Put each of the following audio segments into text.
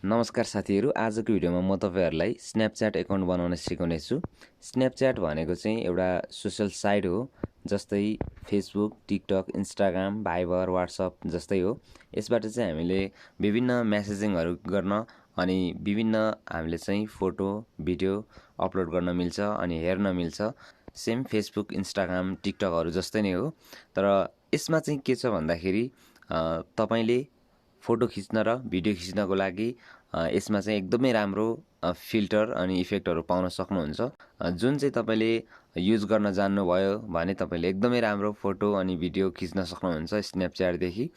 नमस्कार साथीहरु, आजको भिडियोमा म तपाईहरुलाई स्न्यापच्याट एकाउन्ट बनाउन सिकाउने छु। स्न्यापच्याट भनेको चाहिँ एउटा सोशल साइट हो, जस्तै Facebook, TikTok, Instagram, Viber, WhatsApp जस्तै हो। यसबाट चाहिँ हामीले विभिन्न मेसेजिङहरु गर्न अनि विभिन्न हामीले चाहिँ फोटो, भिडियो अपलोड गर्न मिल्छ अनि हेर्न मिल्छ। सेम फेसबुक, इन्स्टाग्राम, टिकटकहरु जस्तै नै हो। तर यसमा चाहिँ के छ भन्दाखेरि तपाईले फोटो खिच्न र भिडियो खिच्नको लागि यसमा चाहिँ एकदमै राम्रो फिल्टर अनि इफेक्टहरु पाउन सक्नुहुन्छ। जुन चाहिँ तपाईले युज गर्न जान्नुभयो भने तपाईले एकदमै राम्रो फोटो अनि भिडियो खिच्न सक्नुहुन्छ स्न्यापच्याट देखि।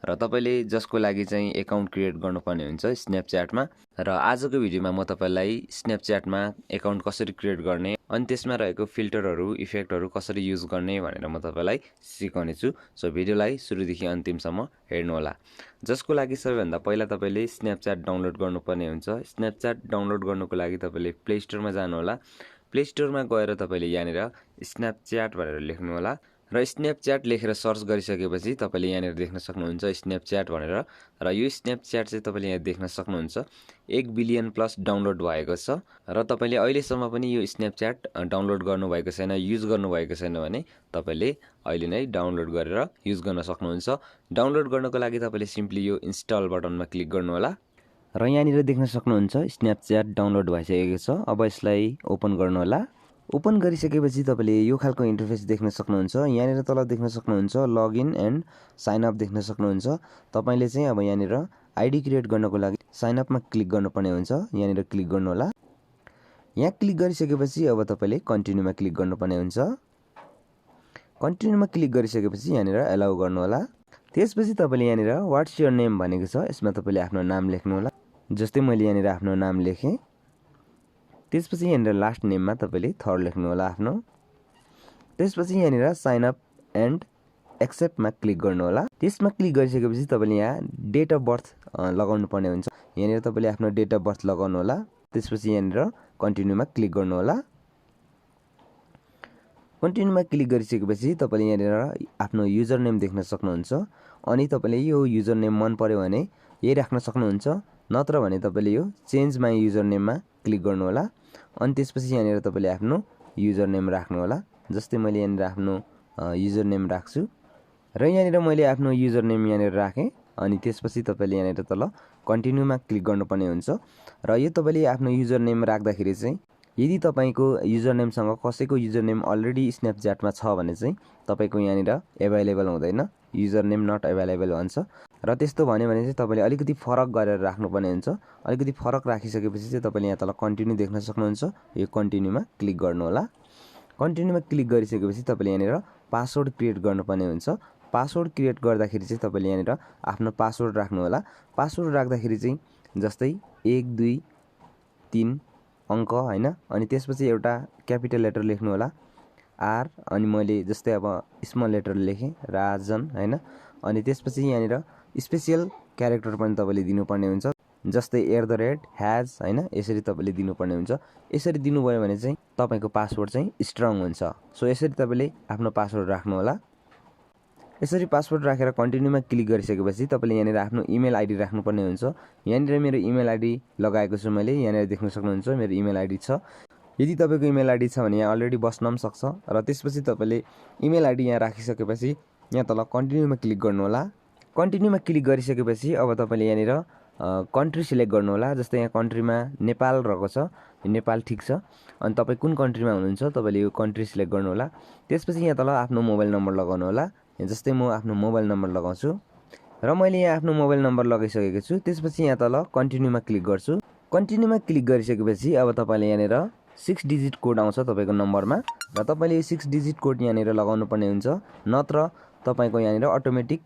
र तपाईले जसको लागि चाहिँ एकाउन्ट क्रिएट गर्नुपर्ने हुन्छ स्न्यापच्याटमा। र आजको भिडियोमा म तपाईलाई स्न्यापच्याटमा एकाउन्ट कसरी क्रिएट गर्ने अनि त्यसमा रहेको फिल्टरहरु, इफेक्टहरु कसरी युज गर्ने भनेर म तपाईलाई सिकाउने छु। सो भिडियोलाई सुरुदेखि अन्तिमसम्म हेर्नु होला। जसको लागि सबैभन्दा पहिला तपाईले स्न्यापच्याट डाउनलोड गर्नुपर्ने हुन्छ। स्न्यापच्याट डाउनलोड गर्नको लागि तपाईले प्ले स्टोरमा जानु होला। प्ले स्टोरमा गएर तपाईले यहाँनिर स्न्यापच्याट भनेर लेख्नु होला र स्न्यापच्याट लेखेर सर्च गरिसकेपछि तपाईले यहाँनिर देख्न सक्नुहुन्छ स्न्यापच्याट भनेर। र यो स्न्यापच्याट चाहिँ तपाईले यहाँ देख्न सक्नुहुन्छ 1 बिलियन प्लस डाउनलोड भएको छ। र तपाईले अहिलेसम्म पनि यो स्न्यापच्याट डाउनलोड गर्नुभएको छैन, युज गर्नुभएको छैन भने तपाईले अहिले नै डाउनलोड गरेर युज गर्न सक्नुहुन्छ। डाउनलोड गर्नको लागि तपाईले सिम्पली यो इन्स्टल बटनमा क्लिक गर्नु होला र यहाँनिर देख्न सक्नुहुन्छ स्न्यापच्याट डाउनलोड भइसकेको छ। अब यसलाई ओपन गर्नु होला। ओपन गरिसकेपछि तपाईले यो खालको इन्टरफेस देख्न सक्नुहुन्छ। यहाँनिर तल देख्न सक्नुहुन्छ लगइन एन्ड साइन अप देख्न सक्नुहुन्छ। तपाईले चाहिँ अब यहाँनिर आइडी क्रिएट गर्नको लागि साइन अपमा क्लिक गर्नुपर्ने हुन्छ। यहाँनिर क्लिक गर्नु होला। यहाँ क्लिक गरिसकेपछि अब तपाईले कन्टिन्युमा क्लिक गर्नुपर्ने हुन्छ। कन्टिन्युमा क्लिक गरिसकेपछि यहाँनिर एलाउ गर्नु होला। त्यसपछि तपाईले यहाँनिर व्हाट्स योर नेम भनेको छ, यसमा तपाईले आफ्नो नाम लेख्नु होला। जस्तै मैले यहाँनिर आफ्नो नाम लेखेँ। त्यसपछि यहाँनिर लास्ट नेममा तपाईले थर्ड लेख्नु होला आफ्नो। त्यसपछि यहाँनिर साइन अप एन्ड एक्सेप्टमा क्लिक गर्नु होला। त्यसमा क्लिक गरिसकेपछि तपाईले यहाँ डेट अफ बर्थ लगाउनु पर्ने हुन्छ। यहाँनिर तपाईले आफ्नो डेट अफ बर्थ लगाउनु होला। त्यसपछि यहाँनिर कन्टिन्युमा क्लिक गर्नु होला। कन्टिन्युमा क्लिक गरिसकेपछि तपाईले यहाँनिर आफ्नो युजर नेम देख्न सक्नुहुन्छ। अनि तपाईले यो युजर नेम मन पर्यो भने यही राख्न सक्नुहुन्छ, नत्र भने तपाईले यो चेन्ज माई युजर नेममा क्लिक गर्नु होला। अनि त्यसपछि यहाँनिर तपाईले आफ्नो युजर नेम राख्नु होला। जस्तै मैले यहाँनिर आफ्नो युजर नेम राख्छु र यहाँनिर मैले आफ्नो युजर नेम यहाँनिर राखेँ। अनि त्यसपछि तपाईले यहाँनिर तल कन्टिन्युमा क्लिक गर्नुपर्ने हुन्छ। र यो तपाईले आफ्नो युजर नेम राख्दाखेरि चाहिँ यदि तपाईको युजर नेमसँग कसैको युजर नेम अलरेडी स्न्यापच्याटमा छ भने चाहिँ तपाईको यहाँनिर एभाइलेबल हुँदैन, युजर नेम नट एभाइलेबल भन्छ। र त्यस्तो भन्यो भने चाहिँ तपाईले अलिकति फरक गरेर राख्नुपर्ने हुन्छ। अलिकति फरक राखिसकेपछि चाहिँ तपाईले यहाँ तल कन्टिन्यू देख्न सक्नुहुन्छ। यो कन्टिन्यूमा क्लिक गर्नु होला। कन्टिन्यूमा क्लिक गरिसकेपछि तपाईले यहाँनिर पासवर्ड क्रिएट गर्नुपर्ने हुन्छ। पासवर्ड क्रिएट गर्दाखेरि चाहिँ तपाईले यहाँनिर आफ्नो पासवर्ड राख्नु होला। पासवर्ड राख्दाखेरि चाहिँ जस्तै 1 2 3 अङ्क हैन, अनि त्यसपछि एउटा क्यापिटल लेटर लेख्नु होला आर, अनि मैले जस्तै अब स्मल लेटर लेखेँ राजन हैन। अनि त्यसपछि यहाँनिर स्पेशल क्यारेक्टर पनि तपाईले दिनुपर्ने हुन्छ, जस्तै @ हैज हैन, यसरी तपाईले दिनुपर्ने हुन्छ। यसरी दिनुभयो भने चाहिँ तपाईको पासवर्ड चाहिँ स्ट्रङ हुन्छ। सो यसरी तपाईले आफ्नो पासवर्ड राख्नु होला। यसरी पासवर्ड राखेर कन्टिन्युमा क्लिक गरिसकेपछि तपाईले यहाँनिर आफ्नो इमेल आइडी राख्नुपर्ने हुन्छ। यहाँनिर मेरो इमेल आइडी लगाएको छु मैले, यहाँनिर देख्न सक्नुहुन्छ मेरो इमेल आइडी छ। यदि तपाईको इमेल आइडी छ भने यहाँ अलरेडी बस्न पनि सक्छ। र त्यसपछि तपाईले इमेल आइडी यहाँ राखिसकेपछि यहाँ तल कन्टिन्युमा क्लिक गर्नु होला। कन्टिन्युमा क्लिक गरिसकेपछि अब तपाईले यहाँनिर कन्ट्री सिलेक्ट गर्नु होला। जस्तै यहाँ कन्ट्रीमा नेपाल रहेको छ, नेपाल ठिक छ। अनि तपाई कुन कन्ट्रीमा हुनुहुन्छ तपाईले यो कन्ट्री सिलेक्ट गर्नु होला। त्यसपछि यहाँ तल आफ्नो मोबाइल नम्बर लगाउनु होला। जस्तै म आफ्नो मोबाइल नम्बर लगाउँछु र मैले यहाँ आफ्नो मोबाइल नम्बर लगाइसकेको छु। त्यसपछि यहाँ तल कन्टिन्युमा क्लिक गर्छु। कन्टिन्युमा क्लिक गरिसकेपछि अब तपाईले यहाँनिर 6 डिजिट कोड आउँछ तपाईको नम्बरमा र तपाईले यो 6 डिजिट कोड यहाँनिर लगाउनु पर्ने हुन्छ, नत्र तपाईको यहाँनिर अटोमेटिक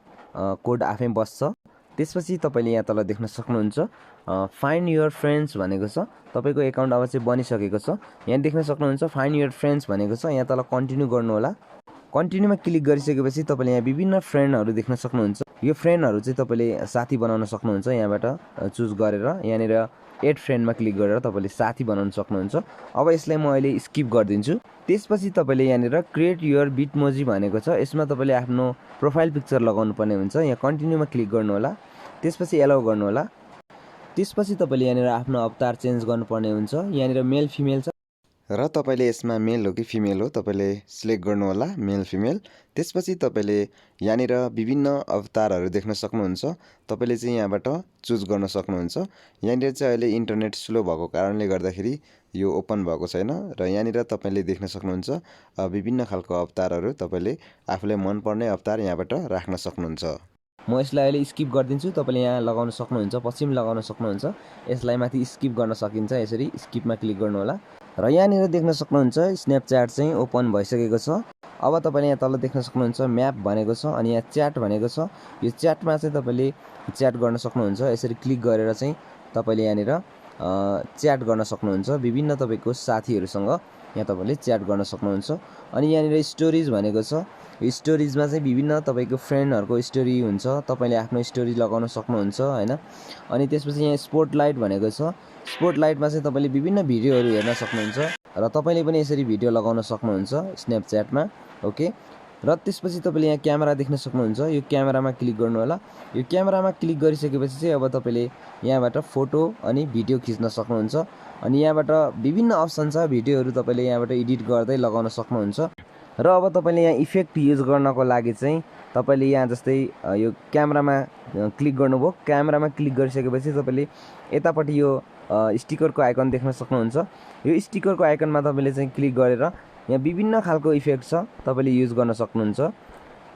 कोड आफै बस्छ। त्यसपछि तपाईले यहाँ तल देख्न सक्नुहुन्छ फाइन्ड योर फ्रेन्ड्स भनेको छ। तपाईको एकाउन्ट अब चाहिँ बनिसकेको छ। यहाँ देख्न सक्नुहुन्छ फाइन्ड योर फ्रेन्ड्स भनेको छ। यहाँ तल कन्टिन्यू गर्नु होला। कन्टिन्युमा क्लिक गरिसकेपछि तपाईले यहाँ विभिन्न फ्रेन्डहरु देख्न सक्नुहुन्छ। यो फ्रेन्डहरु चाहिँ तपाईले साथी बनाउन सक्नुहुन्छ। यहाँबाट चुज गरेर यहाँनिर एड फ्रेन्डमा क्लिक गरेर तपाईले साथी बनाउन सक्नुहुन्छ। अब यसलाई म अहिले स्किप गरिदिन्छु। त्यसपछि तपाईले यहाँनिर क्रिएट योर बिटमोजी भनेको छ, यसमा तपाईले आफ्नो प्रोफाइल पिक्चर लगाउनु पर्ने हुन्छ। यहाँ कन्टिन्युमा क्लिक गर्नु होला। त्यसपछि एलाउ गर्नु होला। त्यसपछि तपाईँले यहाँनिर आफ्नो अवतार चेन्ज गर्नुपर्ने हुन्छ। यहाँनिर मेल फिमेल छ र तपाईँले यसमा मेल हो कि फिमेल हो तपाईँले सिलेक्ट गर्नुहोला, मेल फिमेल। त्यसपछि तपाईँले यहाँनिर विभिन्न अवतारहरू देख्न सक्नुहुन्छ। तपाईँले चाहिँ यहाँबाट चुज गर्न सक्नुहुन्छ। यहाँनिर चाहिँ अहिले इन्टरनेट स्लो भएको कारणले गर्दाखेरि यो ओपन भएको छैन र यहाँनिर तपाईँले देख्न सक्नुहुन्छ विभिन्न खालको अवतारहरू तपाईँले आफूलाई मनपर्ने अवतार यहाँबाट राख्न सक्नुहुन्छ। म यसलाई अहिले स्किप गरिदिन्छु। तपाईँले यहाँ लगाउन सक्नुहुन्छ, पछि पनि लगाउन सक्नुहुन्छ। यसलाई माथि स्किप गर्न सकिन्छ, यसरी स्किपमा क्लिक गर्नुहोला र यहाँनिर देख्न सक्नुहुन्छ स्न्यापच्याट चाहिँ ओपन भइसकेको छ। अब तपाईँले यहाँ तल देख्न सक्नुहुन्छ म्याप भनेको छ अनि यहाँ च्याट भनेको छ। यो च्याटमा चाहिँ तपाईँले च्याट गर्न सक्नुहुन्छ। यसरी क्लिक गरेर चाहिँ तपाईँले यहाँनिर च्याट गर्न सक्नुहुन्छ विभिन्न तपाईँको साथीहरूसँग। यहाँ तपाईँले च्याट गर्न सक्नुहुन्छ। अनि यहाँनिर स्टोरिज भनेको छ। यो स्टोरिजमा चाहिँ विभिन्न तपाईँको फ्रेन्डहरूको स्टोरी हुन्छ, तपाईँले आफ्नो स्टोरी लगाउन सक्नुहुन्छ हैन। अनि त्यसपछि यहाँ स्पोटलाइट भनेको छ। स्पोटलाइटमा चाहिँ तपाईँले विभिन्न भिडियोहरू हेर्न सक्नुहुन्छ र तपाईँले पनि यसरी भिडियो लगाउन सक्नुहुन्छ स्न्यापच्याटमा। ओके, र त्यसपछि तपाईँले यहाँ क्यामेरा देख्न सक्नुहुन्छ। यो क्यामेरामा क्लिक गर्नु होला। यो क्यामेरामा क्लिक गरिसकेपछि चाहिँ अब तपाईँले यहाँबाट फोटो अनि भिडियो खिच्न सक्नुहुन्छ। अनि यहाँबाट विभिन्न अप्सन छ, भिडियोहरू तपाईँले यहाँबाट एडिट गर्दै लगाउन सक्नुहुन्छ। र अब तपाईँले यहाँ इफेक्ट युज गर्नको लागि चाहिँ तपाईँले यहाँ जस्तै यो क्यामेरामा क्लिक गर्नुभयो। क्यामेरामा क्लिक गरिसकेपछि तपाईँले यतापट्टि यो स्टिकरको आइकन देख्न सक्नुहुन्छ। यो स्टिकरको आइकनमा तपाईँले चाहिँ क्लिक गरेर यहाँ विभिन्न खालको इफेक्ट छ, तपाईँले युज गर्न सक्नुहुन्छ।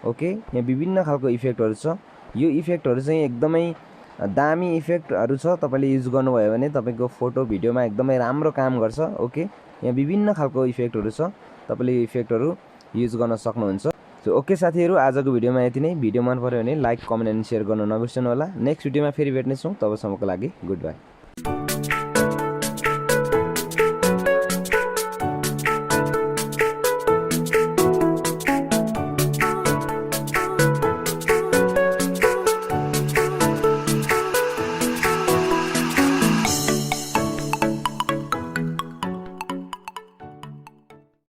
ओके, यहाँ विभिन्न खालको इफेक्टहरू छ। यो इफेक्टहरू चाहिँ एकदमै दामी इफेक्टहरू छ। तपाईँले युज गर्नुभयो भने तपाईँको फोटो भिडियोमा एकदमै राम्रो काम गर्छ। ओके, यहाँ विभिन्न खालको इफेक्टहरू छ, तपाईँले यो इफेक्टहरू युज गर्न सक्नुहुन्छ। सो ओके साथीहरू, आजको भिडियोमा यति नै। भिडियो मन पऱ्यो भने लाइक, कमेन्ट एन्ड सेयर गर्न नबिर्सनु होला। नेक्स्ट भिडियोमा फेरि भेट्नेछौँ, तबसम्मको लागि गुड बाई।